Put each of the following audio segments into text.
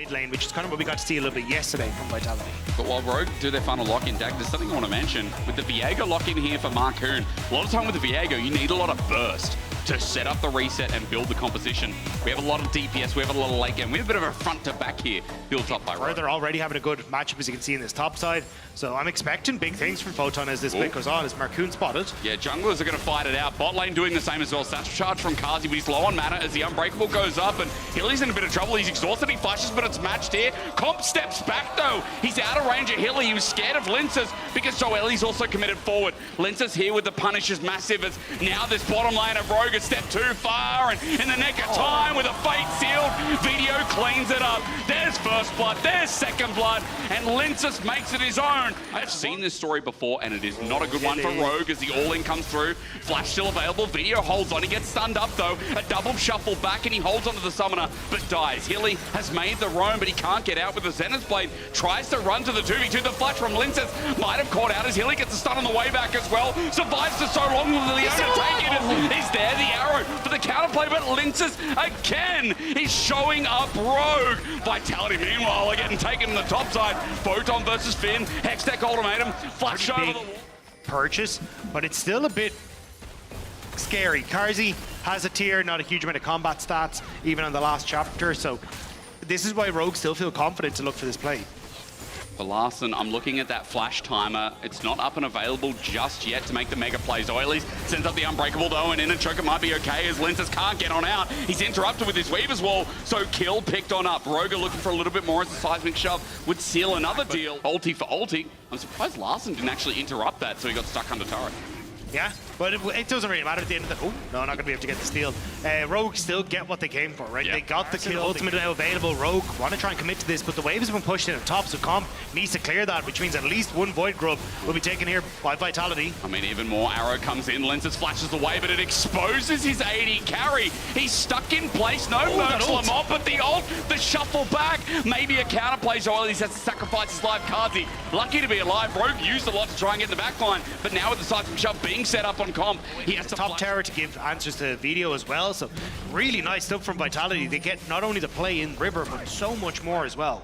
mid lane, which is kind of what we got to see a little bit yesterday from Vitality. But while Rogue do their final lock-in, Dak, there's something I want to mention. With the Viego lock-in here for Marcoon, a lot of time with the Viego, you need a lot of burst to set up the reset and build the composition. We have a lot of DPS, we have a lot of late game. We have a bit of a front to back here built up by Rogue. They're already having a good matchup, as you can see in this top side. So I'm expecting big things from Photon as this split goes on, as Marcoon spotted. Yeah, junglers are going to fight it out. Bot lane doing the same as well. Satchel charge from Kazi, but he's low on mana as the Unbreakable goes up, and Hilly's in a bit of trouble. He's exhausted, he flashes, but it's matched here. Comp steps back though. He's out of range of Hilly. He was scared of Linces because Joelly's also committed forward. Linces here with the punish is massive, as now this bottom lane of Rogue has stepped too far, and in the nick of time with a fate sealed, Video cleans it up. There's first blood, there's second blood, and Linces makes it his own. I've seen this story before, and it is not a good one for Rogue as the all-in comes through. Flash still available, Video holds on, he gets stunned up though. A double shuffle back, and he holds onto the summoner, but dies. Hilly has made the roam, but he can't get out with the Zenith Blade. Tries to run to the 2v2, the flash from Linces might have caught out as Hilly gets a stun on the way back as well. Survives for so long with Leona taking it. He's there, the arrow for the counterplay, but Linces again is showing up Rogue. Vitality, meanwhile, are getting taken to the top side. Photon versus Finn, Hextech ultimatum, flash over the wall. Purchase, but it's still a bit scary. Karzi has a tier, not a huge amount of combat stats, even on the last chapter, so this is why Rogue still feel confident to look for this play. For Larson, I'm looking at that flash timer. It's not up and available just yet to make the mega plays. Oilies sends up the Unbreakable though, and in a choker might be okay as Linces can't get on out. He's interrupted with his Weaver's Wall, so kill picked on up. Rogue looking for a little bit more as the seismic shove would seal another deal. Ulti for ulti. I'm surprised Larson didn't actually interrupt that, so he got stuck under turret. Yeah, but it doesn't really matter at the end of the... Oh, no, not going to be able to get the steal. Rogue still get what they came for, right? Yeah. They got the kill, ultimate now available. Rogue want to try and commit to this, but the wave has been pushed in at top, so Comp needs to clear that, which means at least one Void Grub will be taken here by Vitality. I mean, even more arrow comes in. Linces flashes away, but it exposes his AD carry. He's stuck in place. No mercs Lamont, but the ult, the shuffle back. Maybe a counterplay. Joel, he has to sacrifice his life. Kazi, lucky to be alive. Rogue used a lot to try and get in the back line, but now with the seismic shove being set up on Comp, he has to top tower to give answers to Video as well, so really nice stuff from Vitality. They get not only the play in River, but so much more as well.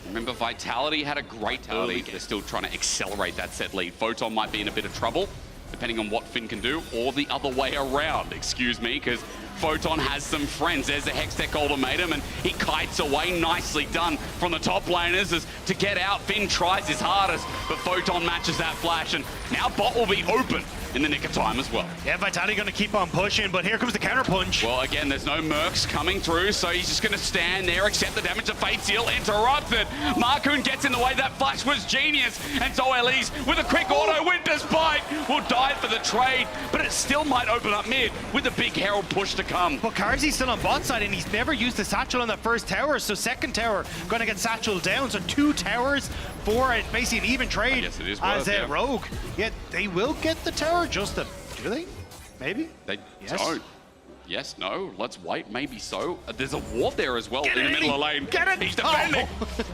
Remember, Vitality had a great lead. They're still trying to accelerate that set lead. Photon might be in a bit of trouble, depending on what Finn can do, or the other way around, excuse me, because Photon has some friends. There's a Hextech ultimatum, and he kites away. Nicely done from the top laners as to get out. Finn tries his hardest, but Photon matches that flash, and now bot will be open in the nick of time as well. Yeah, Vitality going to keep on pushing, but here comes the counter punch. Well, again, there's no mercs coming through, so he's just going to stand there, accept the damage. The Fate Seal interrupted. Marcoon gets in the way. That flash was genius, and Zoelis with a quick auto Winter's Bite will die for the trade, but it still might open up mid with a big Herald push to come. But Karzi's still on bot side, and he's never used the satchel on the first tower, so second tower going to get satchel down, so 2 towers for basically an even trade. Yes, it is as worth, Rogue. Yeah, they will get the tower, just to, do they? Maybe? They don't. Yes, no, let's wait, maybe so. There's a ward there as well in the middle of lane. Get it! He's defending.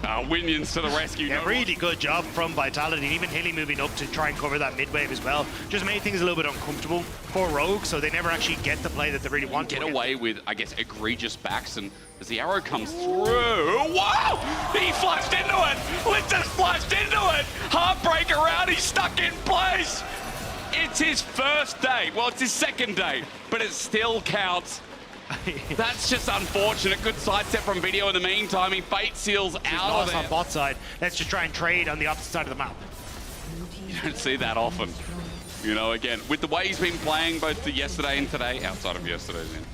Winions to the rescue. Yeah, really good job from Vitality. Even Hilly moving up to try and cover that mid wave as well. Just made things a little bit uncomfortable for Rogue, so they never actually get the play that they really want to. Get away with, I guess, egregious backs, and as the arrow comes through, wow! He flashed into it! Linces flashed into it! Heartbreak around, he's stuck in place! It's his first day. Well, it's his second day, but it still counts. That's just unfortunate. Good sidestep from Video in the meantime. He Fate Seals out of there. On bot side. Let's just try and trade on the opposite side of the map. You don't see that often. You know, again, with the way he's been playing both yesterday and today, outside of yesterday's in.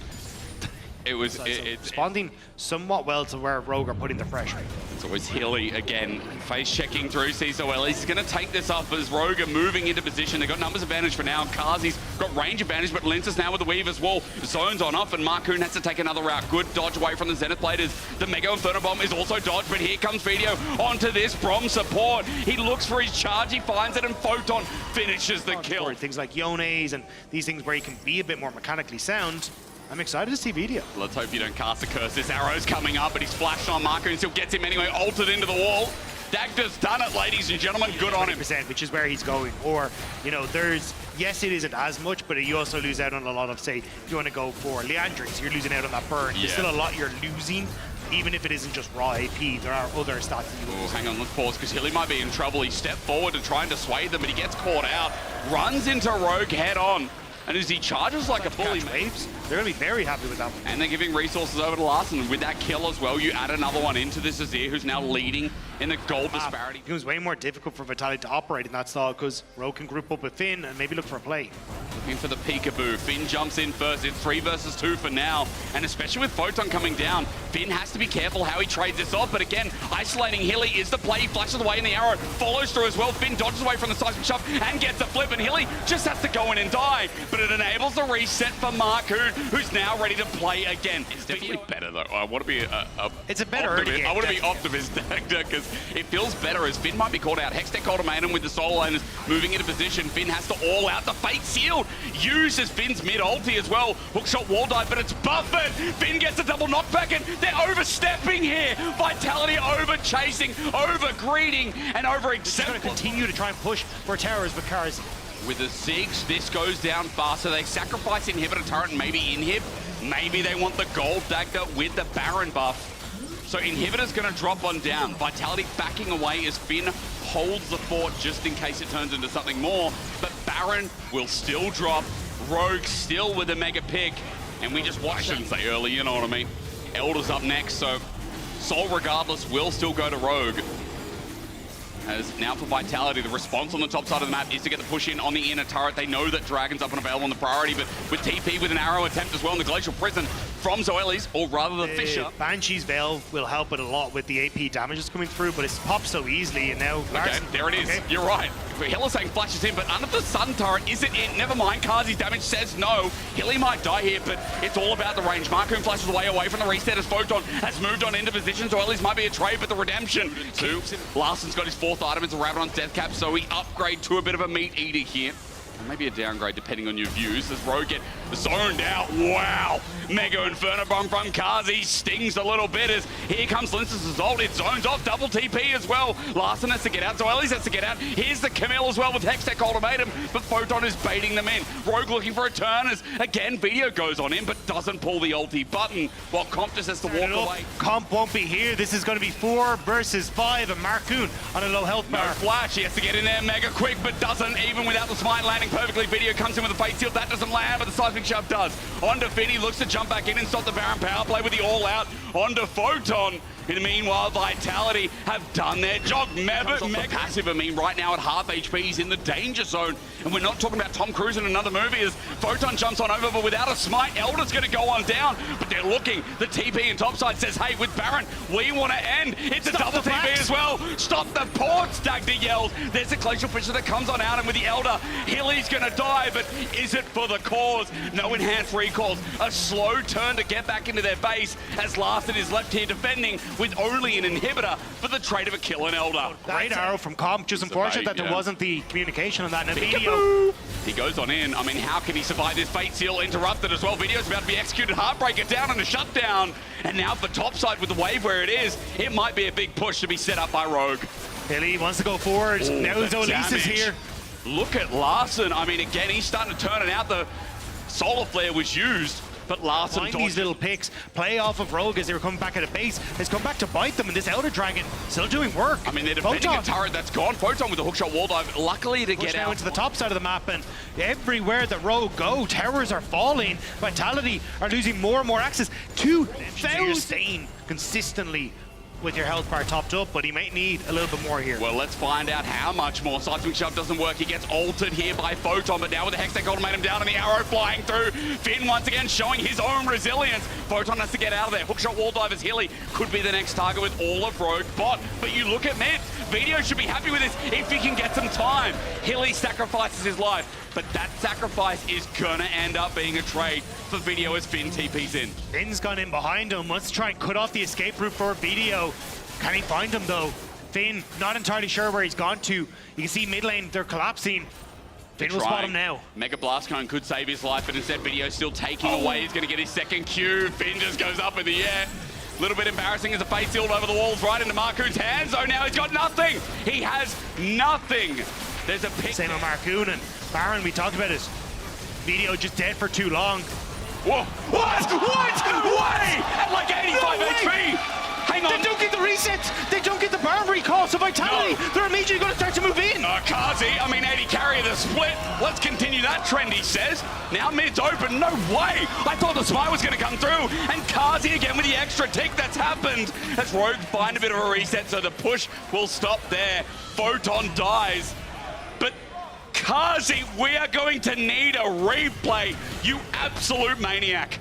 It was responding somewhat well to where Rogue are putting the pressure. It's always Hilly again, face checking through CSOL. He's going to take this up as Rogue are moving into position. They've got numbers advantage for now. Kazi's got range advantage, but Linces now with the Weaver's Wall. Zones on off, and Marcoon has to take another route. Good dodge away from the Zenith Blade as the Mega Inferno Bomb is also dodged, but here comes Video onto this Brom support. He looks for his charge, he finds it, and Photon finishes the kill. Things like Yones and these things where he can be a bit more mechanically sound. I'm excited to see Video. Let's hope you don't cast a curse. This arrow's coming up, but he's flashed on Marcoon, still gets him anyway, altered into the wall. Dagda's done it, ladies and gentlemen. Good on him. Which is where he's going. Or, you know, there's, yes, it isn't as much, but you also lose out on a lot of, say, if you want to go for Leandrix, you're losing out on that burn. Yeah. There's still a lot you're losing even if it isn't just raw AP, there are other stats that you Hang on, let's pause, because Hilly might be in trouble. He stepped forward to try and dissuade them, but he gets caught out, runs into Rogue head on, and as he charges like a bully, waves, they're going to be very happy with that one. and they're giving resources over to Larson. With that kill as well, you add another one into this Azir, who's now leading in the gold disparity. It was way more difficult for Vitality to operate in that style because Rogue can group up with Finn and maybe look for a play. Looking for the peekaboo. Finn jumps in first. It's 3 versus 2 for now. And especially with Photon coming down, Finn has to be careful how he trades this off. But again, isolating Hilly is the play. He flashes away in the arrow, follows through as well. Finn dodges away from the seismic shove and gets a flip. And Hilly just has to go in and die. But it enables the reset for Marcoon, who's now ready to play again. It's definitely better, though. I want to be it's a better early game. I want to be optimistic because it feels better as Finn might be caught out. Hextech ultimatum with the solo laners moving into position. Finn has to all out the fate sealed. Uses Finn's mid ulti as well. Hookshot wall dive, but it's buffered. Finn gets a double knockback and they're overstepping here. Vitality over chasing, over greeting, and over accepting. Going to continue to try and push for towers with Karzi. With the Ziggs, this goes down faster. They sacrifice inhibitor turret and maybe inhib. Maybe they want the gold dagger with the Baron buff. So inhibitor's going to drop on down. Vitality backing away as Finn holds the fort just in case it turns into something more. But Baron will still drop. Rogue still with a mega pick. And we just watch. I shouldn't say early, you know what I mean. Elder's up next, so Soul regardless will still go to Rogue. As now for Vitality, the response on the top side of the map is to get the push in on the inner turret. They know that Dragon's up and available on the priority, but with TP with an arrow attempt as well in the Glacial Prison from Zoelis, or rather the Fisher. Banshee's Veil will help it a lot with the AP damages coming through, but it's popped so easily, and now Larson, there it is. Okay. You're right. Hylissang flashes in, but under the Sun turret isn't it. Never mind. Karzi's damage says no. Hilly might die here, but it's all about the range. Marcoon flashes away from the reset as Photon has moved on into position. Zoelis might be a trade, but the redemption too. Larson's got his 4th item. It's a Rabadon's death cap, so we upgrade to a bit of a meat eater here. Or maybe a downgrade depending on your views as Rogue get zoned out. Wow! Mega Inferno Bomb from Karzi stings a little bit as here comes Lince's ult. It zones off double TP as well. Larson has to get out. Zoelis has to get out. Here's the Camille as well with Hextech ultimatum, but Photon is baiting them in. Rogue looking for a turn as again Video goes on him but doesn't pull the ulti button while Comp just has to walk away. Comp won't be here. This is going to be 4 versus 5 and Marcoon on a low health bar. No flash. He has to get in there mega quick but doesn't even without the smite landing perfectly. Video comes in with the fate seal. That doesn't land, but the seismic shove does. Onto Finn, he looks to jump back in and stop the Baron power play with the all out. Onto Photon. In the meanwhile, Vitality have done their job. Mega passive. I mean, right now at half HP, he's in the danger zone. And we're not talking about Tom Cruise in another movie as Photon jumps on over, but without a smite, Elder's going to go on down. But they're looking. The TP and topside says, hey, with Baron, we want to end. It's a double TP as well. Stop the ports, Dagda yells. There's a Glacial Fisher that comes on out, and with the Elder, Hilly's going to die, but is it for the cause? No enhanced recalls. A slow turn to get back into their base as Larson is left here defending with only an inhibitor for the trade of a kill and Elder. Great arrow from Comp. Just unfortunate that there wasn't the communication on that. And Video. He goes on in. I mean, how can he survive this fate seal interrupted as well? Video's about to be executed. Heartbreaker down and a shutdown. And now for topside with the wave where it is, it might be a big push to be set up by Rogue. Hilly wants to go forward. Now Zoelis is here. Look at Larson. I mean, again, he's starting to turn it out. The Solar Flare was used, but Larson find these little picks, play off of Rogue as they were coming back at a base, has come back to bite them, and this Elder Dragon still doing work. I mean, they're defending a turret that's gone. Photon with the hookshot wall dive, luckily to get out. Into the top side of the map, and everywhere that Rogue go, towers are falling. Vitality are losing more and more access. 2,000 staying consistently with your health bar topped up, but he might need a little bit more here. Well, let's find out how much more. Seismic Shove doesn't work. He gets altered here by Photon, but now with the Hextech ultimatum down and the arrow flying through, Finn once again showing his own resilience. Photon has to get out of there. Hookshot wall dive as Hilly could be the next target with all of Rogue bot, but you look at mid, Video should be happy with this if he can get some time. Hilly sacrifices his life, but that sacrifice is gonna end up being a trade for Video as Finn TP's in. Finn's gone in behind him. Let's try and cut off the escape route for Video. Can he find him though? Finn, not entirely sure where he's gone to. You can see mid lane, they're collapsing. Finn will spot him now. Mega Blast Cone could save his life, but instead Video's still taking away. He's gonna get his second Q. Finn just goes up in the air. A little bit embarrassing as a face sealed over the walls right into Marcoon's hands. Oh, now he's got nothing. He has nothing. There's a pick. Same on Marcoon and Baron, we talked about it. Video just dead for too long. Whoa, what? Way! At like 85 HP! Hang on. They don't get the resets. They don't get the barn recall. So Vitality, they're immediately going to start to move in. Kazi, AD carry the split. Let's continue that trend, he says. Now mid's open. No way. I thought the smite was going to come through. And Kazi again with the extra tick that's happened. As Rogue find a bit of a reset, so the push will stop there. Photon dies. But Kazi, we are going to need a replay, you absolute maniac.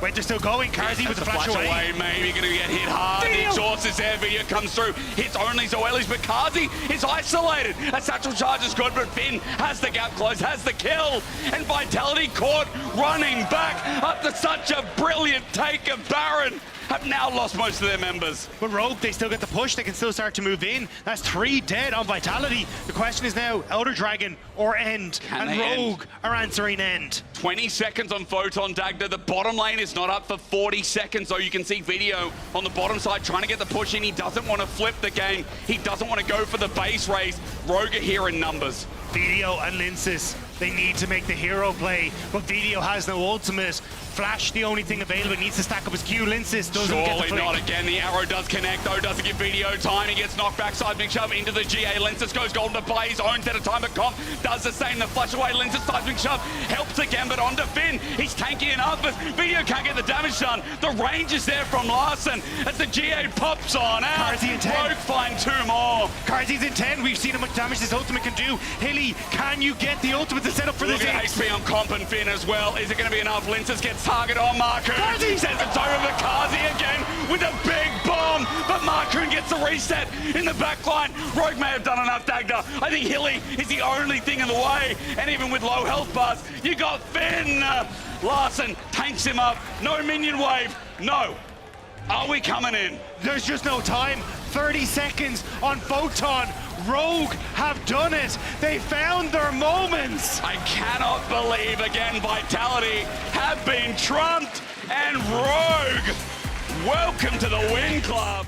Wait, they're still going. Kazi with the flash away. Maybe going to get hit hard. The exhaust is there. Video comes through. Hits only Zoelis, but Kazi is isolated. A satchel charge is good, but Finn has the gap close, has the kill. And Vitality caught running back after such a brilliant take of Baron. Have now lost most of their members. But Rogue, they still get the push. They can still start to move in. That's 3 dead on Vitality. The question is now, Elder Dragon or End? And Rogue are answering End. 20 seconds on Photon Dagda. The bottom lane is not up for 40 seconds, though. You can see Video on the bottom side trying to get the push in. He doesn't want to flip the game. He doesn't want to go for the base race. Rogue are here in numbers. Video and Linces, they need to make the hero play, but Video has no ultimate. Flash, the only thing available, needs to stack up his Q. Linces doesn't get the flick. Surely not again. The arrow does connect, though. Doesn't give Video time. He gets knocked back, seismic shove into the GA. Linces goes golden to play his own set of time, but Comp does the same. The flash away, Linces seismic shove helps again, but onto Finn. He's tanky enough, but Video can't get the damage done. The range is there from Larson as the GA pops on out. Karzi in 10. Rogue find 2 more. Karzi's in 10. We've seen how much damage this ultimate can do. Hilly, can you get the ultimate to set up for this? Look at HP on Comp and Finn as well. Is it going to be enough? Linces gets targeted on Marcoon. Karzi Says it's over for Kazi again with a big bomb, but Marcoon gets the reset in the back line. Rogue may have done enough, Dagda. I think Hilly is the only thing in the way, and even with low health bars, you got Finn. Larson tanks him up. No minion wave. No. Are we coming in? There's just no time. 30 seconds on Photon. Rogue have done it. They found their moments. I cannot believe again Vitality have been trumped, and Rogue, welcome to the Win Club.